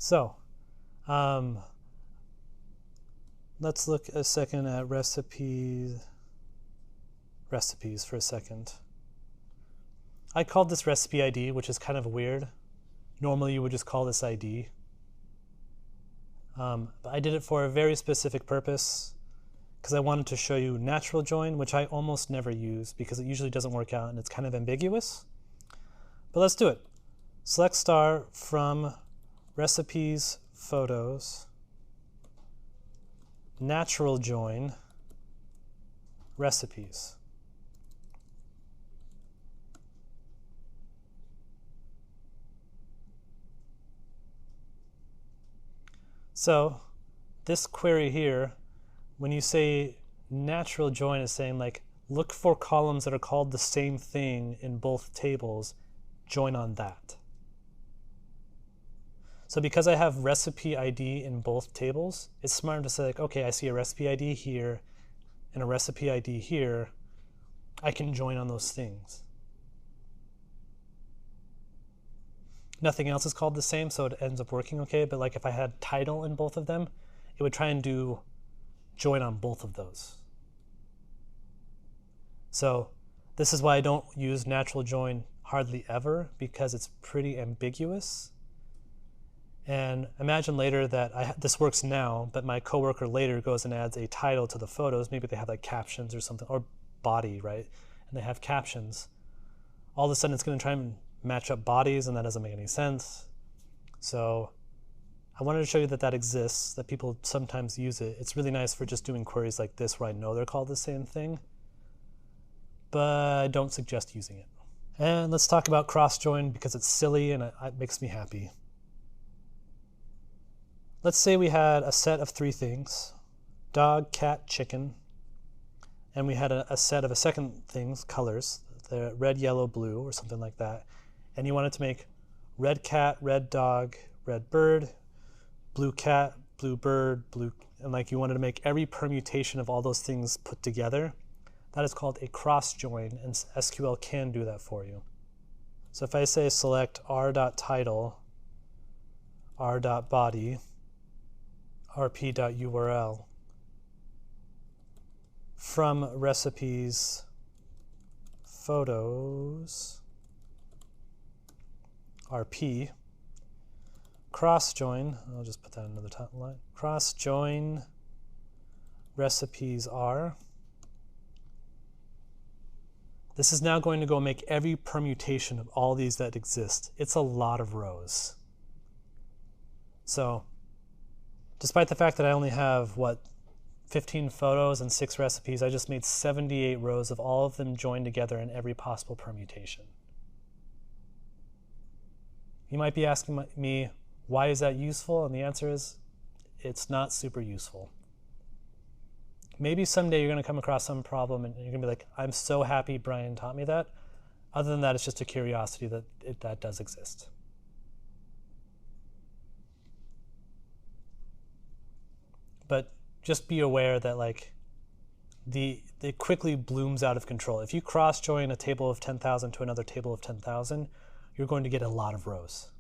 So let's look a second at recipes for a second. I called this recipe ID, which is kind of weird. Normally you would just call this ID. But I did it for a very specific purpose because I wanted to show you natural join, which I almost never use because it usually doesn't work out and it's kind of ambiguous. But let's do it. Select star from recipes, photos, natural join, recipes. So this query here, when you say natural join, is saying like, look for columns that are called the same thing in both tables, join on that. So because I have recipe ID in both tables, it's smarter to say like, okay, I see a recipe ID here and a recipe ID here. I can join on those things. Nothing else is called the same, so it ends up working okay. But like if I had title in both of them, it would try and do join on both of those. So this is why I don't use natural join hardly ever, because it's pretty ambiguous. And imagine later that this works now, but my coworker later goes and adds a title to the photos. Maybe they have like captions or something, or body, right? And they have captions. All of a sudden it's going to try and match up bodies, and that doesn't make any sense. So I wanted to show you that that exists, that people sometimes use it. It's really nice for just doing queries like this where I know they're called the same thing, but I don't suggest using it. And let's talk about cross join because it's silly and it makes me happy. Let's say we had a set of 3 things, dog, cat, chicken, and we had a set of a second things, colors, the red, yellow, blue, or something like that. And you wanted to make red cat, red dog, red bird, blue cat, blue bird, blue, and like you wanted to make every permutation of all those things put together. That is called a cross join, and SQL can do that for you. So if I say select r.title, r.body, rp.url from recipes, photos, rp, cross join, I'll just put that in another line, cross join recipes r. This is now going to go make every permutation of all these that exist. It's a lot of rows. So despite the fact that I only have, 15 photos and 6 recipes, I just made 78 rows of all of them joined together in every possible permutation. You might be asking me, why is that useful? And the answer is, it's not super useful. Maybe someday you're going to come across some problem and you're going to be like, I'm so happy Brian taught me that. Other than that, it's just a curiosity that that does exist. But just be aware that like it quickly blooms out of control. If you cross join a table of 10,000 to another table of 10,000, you're going to get a lot of rows.